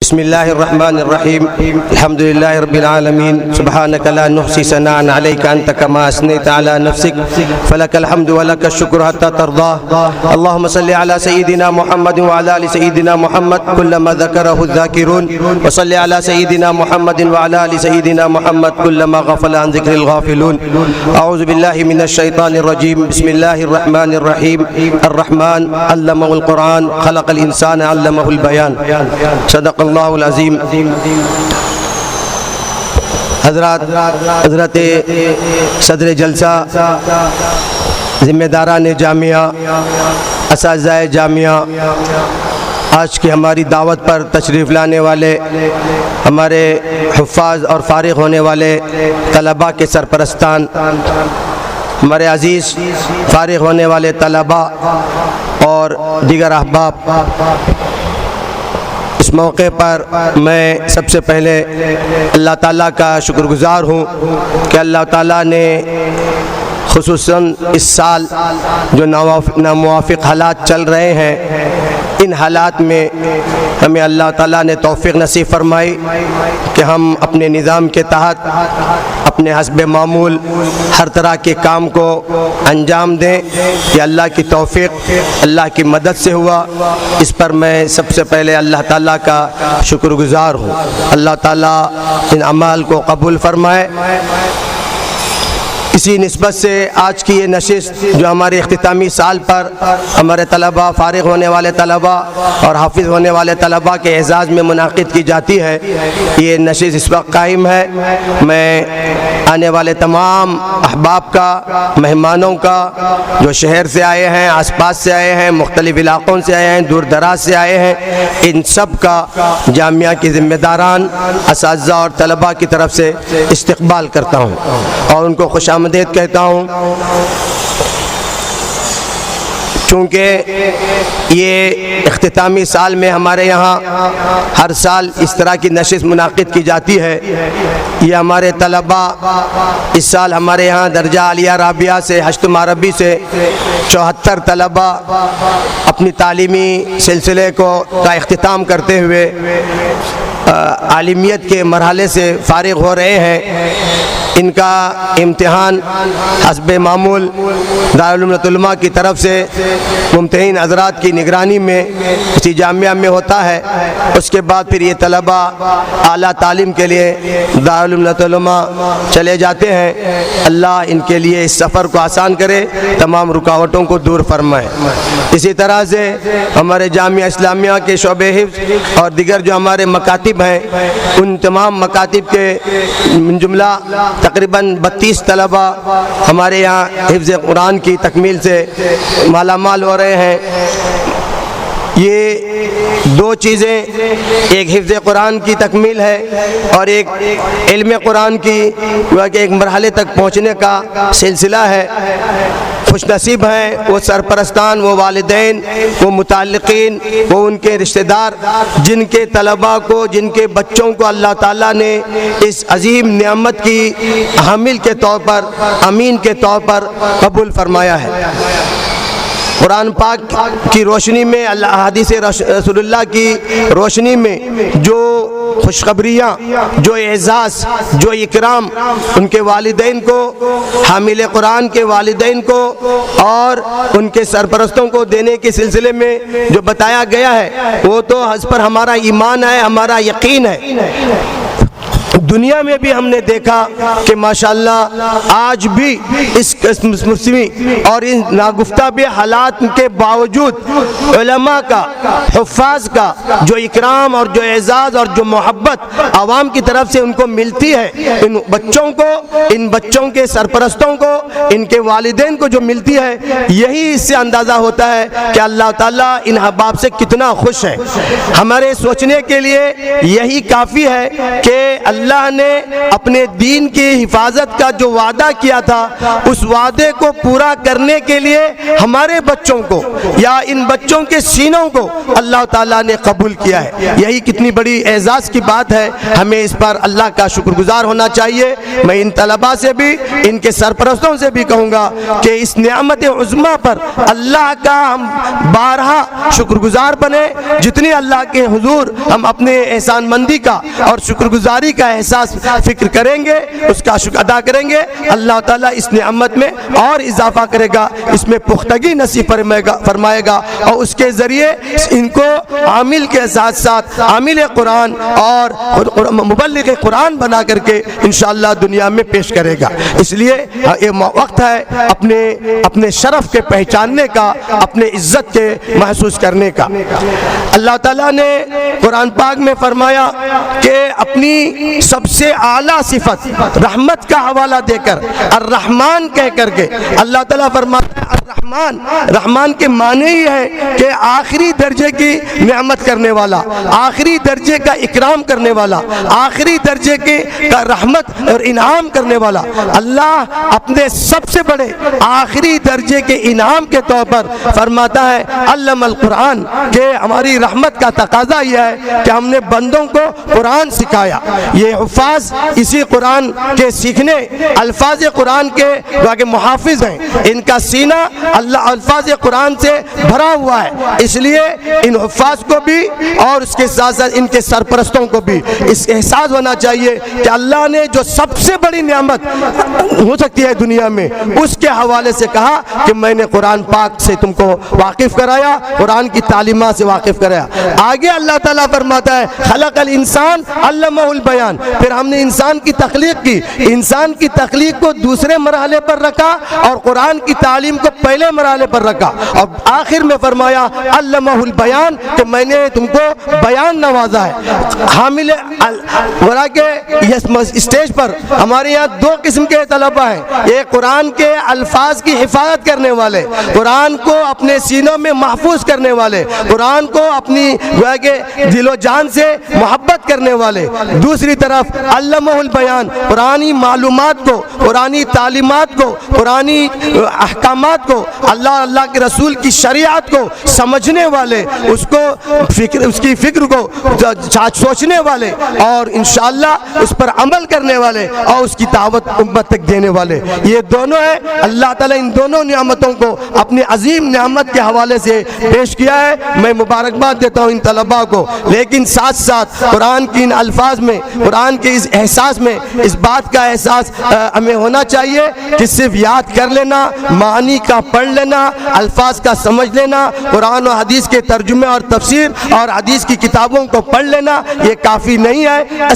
بسم الله الرحمن الرحيم الحمد لله رب العالمين سبحانك لا نحصي ثناء عليك أنت كما أثنيت على نفسك فلك الحمد ولك الشكر حتى ترضى اللهم صل على سيدنا محمد وعلى آل سيدنا محمد كلما ذكره الذاكرون وصل على سيدنا محمد وعلى آل سيدنا محمد كلما غفل عن ذكر الغافلون أعوذ بالله من الشيطان الرجيم بسم الله الرحمن الرحيم الرحمن علمه القرآن خلق الإنسان علمه البيان صدق اللہ العظیم۔ حضرت صدر جلسہ، ذمہ داران جامعہ، اساتذہ جامعہ، آج کی ہماری دعوت پر تشریف لانے والے ہمارے حفاظ اور فارغ ہونے والے طلباء کے سرپرستان، ہمارے عزیز فارغ ہونے والے طلباء اور دیگر احباب، اس موقع پر میں سب سے پہلے اللہ تعالیٰ کا شکر گزار ہوں کہ اللہ تعالیٰ نے خصوصاً اس سال جو ناموافق حالات چل رہے ہیں، ان حالات میں ہمیں اللہ تعالیٰ نے توفیق نصیب فرمائی کہ ہم اپنے نظام کے تحت اپنے حسب معمول ہر طرح کے کام کو انجام دیں۔ یہ اللہ کی توفیق، اللہ کی مدد سے ہوا، اس پر میں سب سے پہلے اللہ تعالیٰ کا شکر گزار ہوں۔ اللہ تعالیٰ ان اعمال کو قبول فرمائے۔ اسی نسبت سے آج کی یہ نشست جو ہمارے اختتامی سال پر ہمارے طلباء، فارغ ہونے والے طلباء اور حافظ ہونے والے طلباء کے اعزاز میں منعقد کی جاتی ہے، یہ نشست اس وقت قائم ہے۔ میں آنے والے تمام احباب کا، مہمانوں کا، جو شہر سے آئے ہیں، آس پاس سے آئے ہیں، مختلف علاقوں سے آئے ہیں، دور دراز سے آئے ہیں، ان سب کا جامعہ کے ذمہ داران، اساتذہ اور طلباء کی طرف سے استقبال کرتا ہوں اور ان کو خوش آمدید کہتا ہوں۔ چونکہ یہ اختتامی سال میں ہمارے یہاں ہر سال اس طرح کی نشست منعقد کی جاتی ہے، یہ ہمارے طلباء اس سال ہمارے یہاں درجہ عالیہ رابعہ سے ہشتم عربی سے 74 طلباء اپنی تعلیمی سلسلے کا اختتام کرتے ہوئے عالمیت کے مرحلے سے فارغ ہو رہے ہیں۔ ان کا امتحان حسب معمول دارالعلوم علماء کی طرف سے ممتحن حضرات کی نگرانی میں اسی جامعہ میں ہوتا ہے۔ اس کے بعد پھر یہ طلباء اعلیٰ تعلیم کے لیے دارالعلوم علماء چلے جاتے ہیں۔ اللہ ان کے لیے اس سفر کو آسان کرے، تمام رکاوٹوں کو دور فرمائے۔ اسی طرح سے ہمارے جامعہ اسلامیہ کے شعبہ حفظ اور دیگر جو ہمارے مکاتب ہیں، ان تمام مکاتب کے من جملہ تقریباً 32 طلباء ہمارے یہاں حفظ قرآن کی تکمیل سے مالا مال ہو رہے ہیں۔ یہ دو چیزیں، ایک حفظ قرآن کی تکمیل ہے اور ایک علم قرآن کی ایک مرحلے تک پہنچنے کا سلسلہ ہے۔ خوش نصیب ہیں وہ سرپرستان، وہ والدین، وہ متعلقین، وہ ان کے رشتہ دار جن کے طلباء کو، جن کے بچوں کو اللہ تعالیٰ نے اس عظیم نعمت کی حامل کے طور پر، امین کے طور پر قبول فرمایا ہے۔ قرآن پاک کی روشنی میں، حدیث رسول اللہ کی روشنی میں جو خوشخبریاں، جو اعزاز، جو اکرام ان کے والدین کو، حامل قرآن کے والدین کو اور ان کے سرپرستوں کو دینے کے سلسلے میں جو بتایا گیا ہے، وہ تو اس پر ہمارا ایمان ہے، ہمارا یقین ہے۔ دنیا میں بھی ہم نے دیکھا کہ ماشاءاللہ آج بھی اس موسمی اور ان ناگفتہ بھی حالات کے باوجود علماء کا، حفاظ کا جو اکرام اور جو اعزاز اور جو محبت عوام کی طرف سے ان کو ملتی ہے، ان بچوں کو، ان بچوں کے سرپرستوں کو، ان کے والدین کو جو ملتی ہے، یہی اس سے اندازہ ہوتا ہے کہ اللہ تعالیٰ ان احباب سے کتنا خوش ہے۔ ہمارے سوچنے کے لیے یہی کافی ہے کہ اللہ اللہ نے اپنے دین کی حفاظت کا جو وعدہ کیا تھا اس وعدے کو پورا کرنے کے لیے ہمارے بچوں کو یا ان بچوں کے سینوں کو اللہ تعالیٰ نے قبول کیا ہے. یہی کتنی بڑی اعزاز کی بات ہے. ہمیں اس پر اللہ کا شکر گزار ہونا چاہیے. میں ان طلباء سے بھی ان کے سرپرستوں سے بھی کہوں گا کہ اس نعمت عظمیٰ پر اللہ کا ہم بارہا شکر گزار بنے. جتنی اللہ کے حضور ہم اپنے احسان مندی کا اور شکر گزاری کا احساس فکر کریں گے, اس کا شکر ادا کریں گے, اللہ تعالیٰ اس نعمت میں اور اضافہ کرے گا, اس میں پختگی نصیب فرمائے گا اور اس کے ذریعے ان کو عامل کے ساتھ ساتھ عامل قرآن اور مبلغ قرآن بنا کر کے انشاءاللہ دنیا میں پیش کرے گا. اس لیے یہ وقت ہے اپنے شرف کے پہچاننے کا, اپنے عزت کے محسوس کرنے کا. اللہ تعالیٰ نے قرآن پاک میں فرمایا کہ اپنی سب سے اعلیٰ صفت رحمت کا حوالہ دے کر الرحمن کہہ کر کے اللہ تعالیٰ فرماتا ہے الرحمن. رحمان کے معنی ہی ہے کہ آخری درجے کی نعمت کرنے والا, آخری درجے کا اکرام کرنے والا, آخری درجے کا رحمت اور انعام کرنے والا. اللہ اپنے سب سے بڑے آخری درجے کے انعام کے طور پر فرماتا ہے علم القرآن, کہ ہماری رحمت کا تقاضا یہ ہے کہ ہم نے بندوں کو قرآن سکھایا. یہ حفاظ اسی قرآن کے سیکھنے, الفاظ قرآن کے محافظ ہیں, ان کا سینہ اللہ الفاظ قرآن سے بھرا ہوا ہے. اس لیے ان حفاظ کو بھی اور اس کے ساتھ ساتھ ان کے سرپرستوں کو بھی اس احساس ہونا چاہیے کہ اللہ نے جو سب سے بڑی نعمت ہو سکتی ہے دنیا میں, اس کے حوالے سے کہا کہ میں نے قرآن پاک سے تم کو واقف کرایا, قرآن کی تعلیمات سے واقف کرایا. آگے اللہ تعالیٰ فرماتا ہے خلق الانسان علمہ البیان. پھر ہم نے انسان کی تخلیق کی, انسان کی تخلیق کو دوسرے مرحلے پر رکھا اور قرآن کی تعلیم کو پہلے مرحلے پر رکھا, اور آخر میں فرمایا علمہ البیان کہ میں نے تم کو بیان نوازا ہے. حامل کے اسٹیج پر ہمارے یہاں دو قسم کے طلباء ہیں. ایک قرآن کے الفاظ کی حفاظت کرنے والے, قرآن کو اپنے سینوں میں محفوظ کرنے والے, قرآن کو اپنی دل و جان سے محبت کرنے والے. دوسری طرف علمہ البیان, قرآنی معلومات کو, قرآنی تعلیمات کو, قرآنی احکامات کو, اللہ کے رسول کی شریعت کو سمجھنے والے, اس کی فکر کو سوچنے والے اور انشاءاللہ اس پر عمل کرنے والے اور اس کی دعوت امت تک دینے والے. یہ دونوں ہیں. اللہ تعالیٰ ان دونوں نعمتوں کو اپنی عظیم نعمت کے حوالے سے پیش کیا ہے. میں مبارکباد دیتا ہوں ان طلباء کو, لیکن ساتھ ساتھ قرآن کی ان الفاظ میں, قرآن کے اس احساس میں اس بات کا احساس ہمیں ہونا چاہیے کہ صرف یاد کر لینا, معانی کا پڑھ لینا, الفاظ کا سمجھ لینا, قرآن و حدیث کے ترجمے اور تفسیر اور حدیث کی کتابوں کو پڑھ لینا یہ کافی نہیں ہے.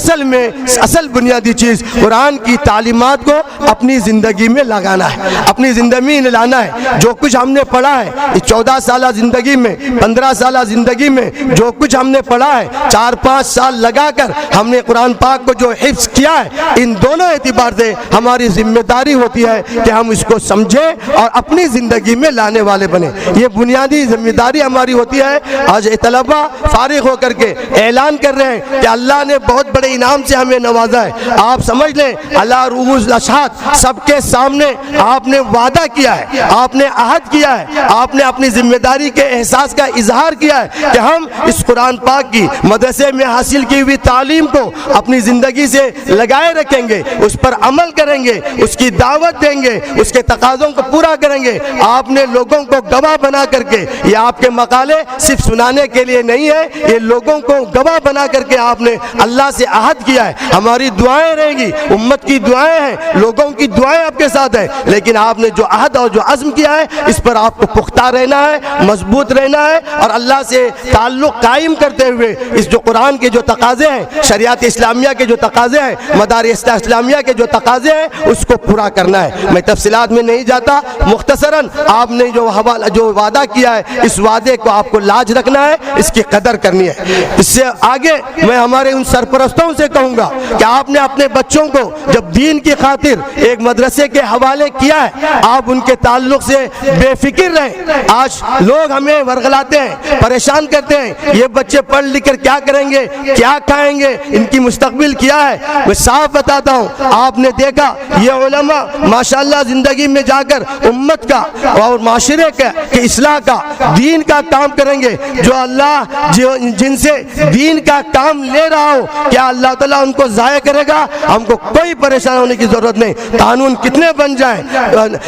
اصل بنیادی چیز قرآن کی تعلیمات کو اپنی زندگی میں لگانا ہے, اپنی زندگی میں لانا ہے. جو کچھ ہم نے پڑھا ہے اس 14 سالہ زندگی میں, 15 سالہ زندگی میں جو کچھ ہم نے پڑھا ہے, 4-5 سال لگا کر ہم نے قرآن پاک کو جو حفظ کیا ہے, ان دونوں اعتبار سے ہماری ذمہ داری ہوتی ہے کہ ہم اس کو سمجھیں اور اپنی زندگی میں لانے والے بنے. یہ بنیادی ذمہ داری ہماری ہوتی ہے. آج طلباء فارغ ہو کر کے اعلان کر رہے ہیں کہ اللہ نے بہت بڑے انعام سے ہمیں نوازا ہے. آپ سمجھ لیں اللہ رؤوس الاشہاد سب کے سامنے آپ نے وعدہ کیا ہے, آپ نے عہد کیا ہے, آپ نے اپنی ذمہ داری کے احساس کا اظہار کیا ہے کہ ہم اس قرآن پاک کی مدرسے میں حاصل کی ہوئی تعلیم کو اپنی زندگی سے لگائے رکھیں گے, اس پر عمل کریں گے, اس کی دعوت دیں گے, اس کے تقاضوں کو پورا کریں گے. آپ نے لوگوں کو گواہ بنا کر کے, یہ آپ کے مقالے صرف سنانے کے لیے نہیں ہے, یہ لوگوں کو گواہ بنا کر کے آپ نے اللہ سے عہد کیا ہے. ہماری دعائیں رہیں گی, امت کی دعائیں ہیں, لوگوں کی دعائیں آپ کے ساتھ ہیں, لیکن آپ نے جو عہد اور جو عزم کیا ہے اس پر آپ کو پختہ رہنا ہے, مضبوط رہنا ہے اور اللہ سے تعلق قائم کرتے ہوئے اس جو قرآن کے جو تقاضے ہیں, شریعت اسلامیہ کے جو تقاضے ہیں, مدارس اسلامیہ کے جو تقاضے ہیں, اس کو پورا کرنا ہے. میں تفصیلات میں نہیں جاتا, مختصراً آپ نے جو وعدہ کیا ہے اس وعدے کو آپ کو لاج رکھنا ہے, اس کی قدر کرنی ہے. اس سے آگے میں ہمارے ان سرپرستوں سے کہوں گا کہ آپ نے اپنے بچوں کو جب دین کی خاطر ایک مدرسے کے حوالے کیا ہے, آپ ان کے تعلق سے بے فکر رہیں. آج لوگ ہمیں ورغلاتے ہیں, پریشان کرتے ہیں, یہ بچے پڑھ لکھ کر کیا کریں گے, کیا کھائیں گے, ان کی مستقبل مستقبل کیا ہے میں صاف بتاتا ہوں. آپ نے دیکھا یہ علماء ماشاءاللہ زندگی میں جا کر امت کا اور معاشرے کا اصلاح کا دین کا کام کریں گے. جو اللہ جن سے دین کا کام لے رہا ہو کیا اللہ تعالیٰ ان کو ضائع کرے گا؟ ہم کو کوئی پریشان ہونے کی ضرورت نہیں. قانون کتنے بن جائیں,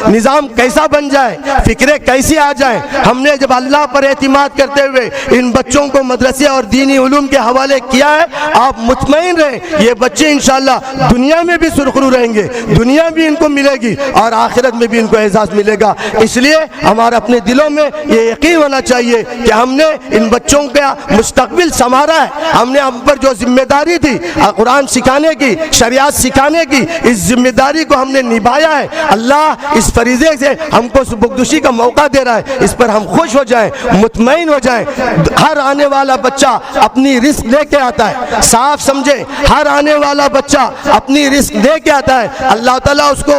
نظام کیسا بن جائے, فکریں کیسی آ جائیں, ہم نے جب اللہ پر اعتماد کرتے ہوئے ان بچوں کو مدرسے اور دینی علوم کے حوالے کیا ہے, آپ مطمئن رہیں یہ بچے انشاءاللہ دنیا میں بھی سرخرو رہیں گے, دنیا بھی ان کو ملے گی اور آخرت میں بھی ان کو اعزاز ملے گا. اس لیے ہمارا اپنے دلوں میں یہ یقین ہونا چاہیے کہ ہم نے ان بچوں کا مستقبل سنوارا ہے. ہم نے ہم پر جو ذمہ داری تھی قرآن سکھانے کی, شریعت سکھانے کی, اس ذمہ داری کو ہم نے نبھایا ہے. اللہ اس فریضے سے ہم کو سبکدوشی کا موقع دے رہا ہے, اس پر ہم خوش ہو جائیں, مطمئن ہو جائیں. ہر آنے والا بچہ اپنی رزق لے کے آتا ہے, صاف سمجھے, ہر آنے والا بچہ اپنی رزق لے کے آتا ہے. اللہ تعالیٰ اس کو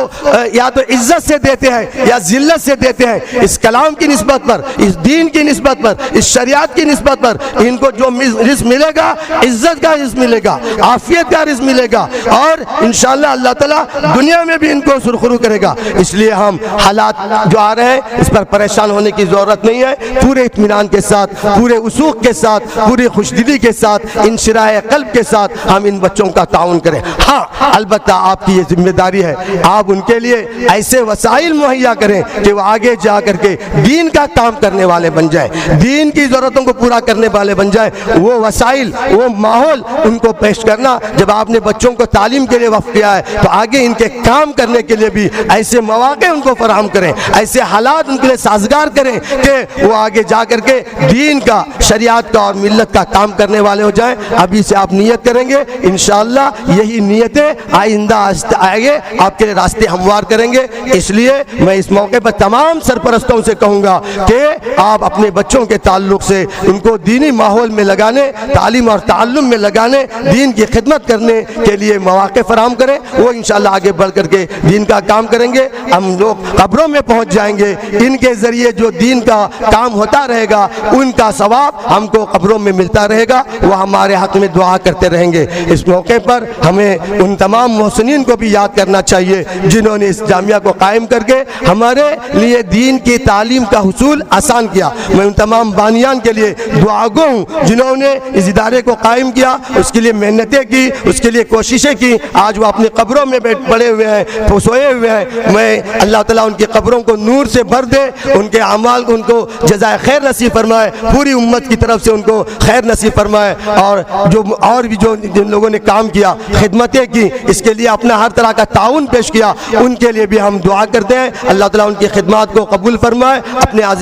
یا تو عزت سے دیتے ہیں یا ذلت سے دیتے ہیں. اس کلام کی نسبت پر, اس دین کی نسبت پر, اس شریعت کی نسبت پر ان کو جو رزق ملے گا عزت کا رزق ملے گا, عافیت کا رزق ملے گا اور انشاءاللہ اللہ تعالیٰ دنیا میں بھی ان کو سرخرو کرے گا. اس لیے ہم حالات جو آ رہے ہیں اس پر پریشان ہونے کی ضرورت نہیں ہے. پورے اطمینان کے ساتھ, پورے وثوق کے ساتھ, پوری خوشدلی کے ساتھ, انشراح قلب کے ساتھ ہم ان بچوں کا تعاون کریں. ہاں البتہ آپ کی یہ ذمہ داری ہے, آپ ان کے لیے ایسے وسائل مہیا کریں کہ وہ آگے جا کر کے دین کا کام کرنے والے بن جائیں, دین کی ضرورتوں کو پورا کرنے والے بن جائیں. وہ وسائل, وہ ماحول ان کو پیش کرنا. جب آپ نے بچوں کو تعلیم کے لیے وقف کیا ہے تو آگے ان کے کام کرنے کے لیے بھی ایسے مواقع ان کو فراہم کریں, ایسے حالات ان کے لیے سازگار کریں کہ وہ آگے جا کر کے دین کا, شریعت کا اور ملت کا کام کرنے والے ہو جائیں. ابھی سے آپ نیت کریں گے انشاءاللہ یہی نیتیں آئندہ آگے آپ کے لیے راستے ہموار کریں گے. اس لیے میں اس موقع پر تمام سرپرستوں سے کہوں گا کہ آپ اپنے بچوں کے تعلق سے ان کو دینی ماحول میں لگانے, تعلیم اور تعلم میں لگانے, دین کی خدمت کرنے کے لیے مواقع فراہم کریں. وہ انشاءاللہ آگے بڑھ کر کے دین کا کام کریں گے. ہم لوگ قبروں میں پہنچ جائیں گے, ان کے ذریعے جو دین کا کام ہوتا رہے گا ان کا ثواب ہم کو قبروں میں ملتا رہے گا. وہ ہمارے حق میں دعا کرتے رہیں گے. اس موقع پر ہمیں ان تمام محسنین کو بھی یاد کرنا چاہیے جنہوں نے اس جامعہ کو قائم کر کے ہمارے لیے دین کی تعلیم کا حصول آسان کیا. میں ان تمام بانیان کے لیے دعا گو ہوں جنہوں نے اس ادارے کو قائم کیا, اس کے لیے محنتیں کی, اس کے لیے کوششیں کی. آج وہ اپنی قبروں میں پڑے ہوئے ہیں, سوئے ہوئے ہیں. میں اللہ تعالیٰ ان کی قبروں کو نور سے بھر دے, ان کے اعمال کو ان کو جزائے خیر نصیب فرمائے, پوری امت کی طرف سے ان کو خیر نصیب فرمائے. اور بھی جو جن لوگوں نے کام کیا, خدمتیں کی, اس کے لیے اپنا ہر طرح کا تعاون پیش کیا, ان کے لیے بھی ہم دعا کرتے ہیں. اللہ تعالیٰ ان کی خدمات کو قبول فرمائے,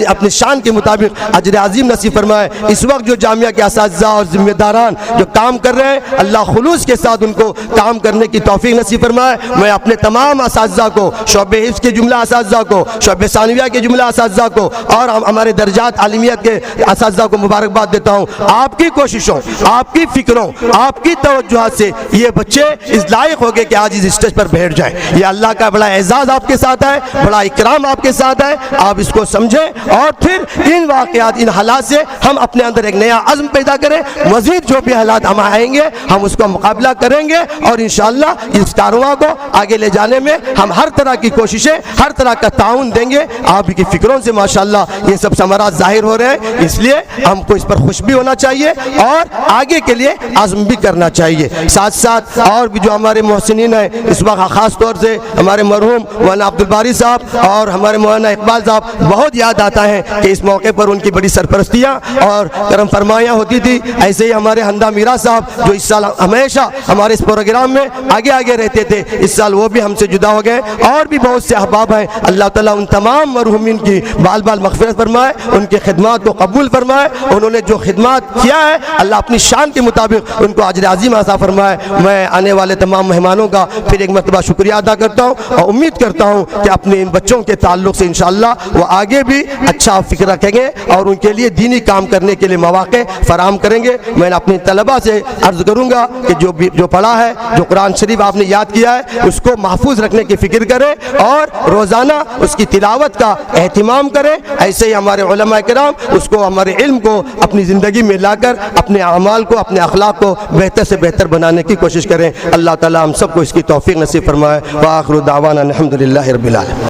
اپنے شان کے مطابق اجر عظیم نصیب فرمائے. اس وقت جو جامعہ کے اساتذہ اور ذمہ داران جو کام کر رہے ہیں اللہ خلوص کے ساتھ ان کو کام کرنے کی توفیق نصیب فرمائے. میں اپنے تمام اساتذہ کو, شعبہ حفظ کے جملہ اساتذہ کو, شعبہ ثانویہ کے جملہ اساتذہ کو اور ہمارے درجات عالمیت کے اساتذہ کو مبارکباد دیتا ہوں. آپ کی کوششوں, آپ کی فکروں, آپ کی توجہات سے یہ بچے اس لائق ہو گئے کہ آج اس اسٹیج پر بیٹھ جائیں. یہ اللہ کا بڑا اعزاز آپ کے ساتھ ہے, بڑا اکرام آپ کے ساتھ ہے. آپ اس کو سمجھیں اور پھر ان واقعات, ان حالات سے ہم اپنے اندر ایک نیا عزم پیدا کریں. مزید جو بھی حالات ہم آئیں گے ہم اس کا مقابلہ کریں گے اور انشاءاللہ اس کارواں کو آگے لے جانے میں ہم ہر طرح کی کوششیں, ہر طرح کا تعاون دیں گے. آپ کی فکروں سے ماشاءاللہ یہ سب ثمرات ظاہر ہو رہے ہیں, اس لیے ہم کو اس پر خوش بھی ہونا چاہیے اور آگے کے لیے عزم بھی کرنا چاہیے. ساتھ ساتھ اور بھی جو ہمارے محسنین ہیں اس وقت خاص طور سے ہمارے مرحوم مولانا عبدالباری صاحب اور ہمارے مولانا اقبال صاحب بہت یاد آتا ہے کہ اس موقع پر ان کی بڑی سرپرستیاں اور کرم فرمائیاں ہوتی تھی. ایسے ہی ہمارے حمدہ میرا صاحب جو اس سال ہمیشہ ہمارے اس پروگرام میں آگے رہتے تھے, اس سال وہ بھی ہم سے جدا ہو گئے. اور بھی بہت سے احباب ہیں, اللہ تعالیٰ ان تمام مرحومین کی بال مغفرت فرمائے, ان کی خدمات کو قبول فرمائے. انہوں نے جو خدمات کیا ہے اللہ اپنی شان کے مطابق ان کو اجر عظیم عطا فرمائے. میں آنے والے تمام مہمانوں کا پھر ایک مرتبہ شکریہ ادا کرتا ہوں اور امید کرتا ہوں کہ اپنے ان بچوں کے تعلق سے انشاءاللہ وہ آگے بھی اچھا فکر رکھیں گے اور ان کے لیے دینی کام کرنے کے لیے مواقع فراہم کریں گے. میں اپنے طلبہ سے عرض کروں گا کہ جو پڑھا ہے, جو قرآن شریف آپ نے یاد کیا ہے اس کو محفوظ رکھنے کی فکر کریں اور روزانہ اس کی تلاوت کا اہتمام کریں. ایسے ہی ہمارے علماء کرام اس کو, ہمارے علم کو اپنی زندگی میں لا کر اپنے اعمال کو, اپنے اخلاق کو بہتر سے بہتر بہتر بنانے کی کوشش کریں۔ اللہ تعالی ہم سب کو اس کی توفیق نصیب فرمائے۔ وآخر دعوانا الحمدللہ رب العالمین۔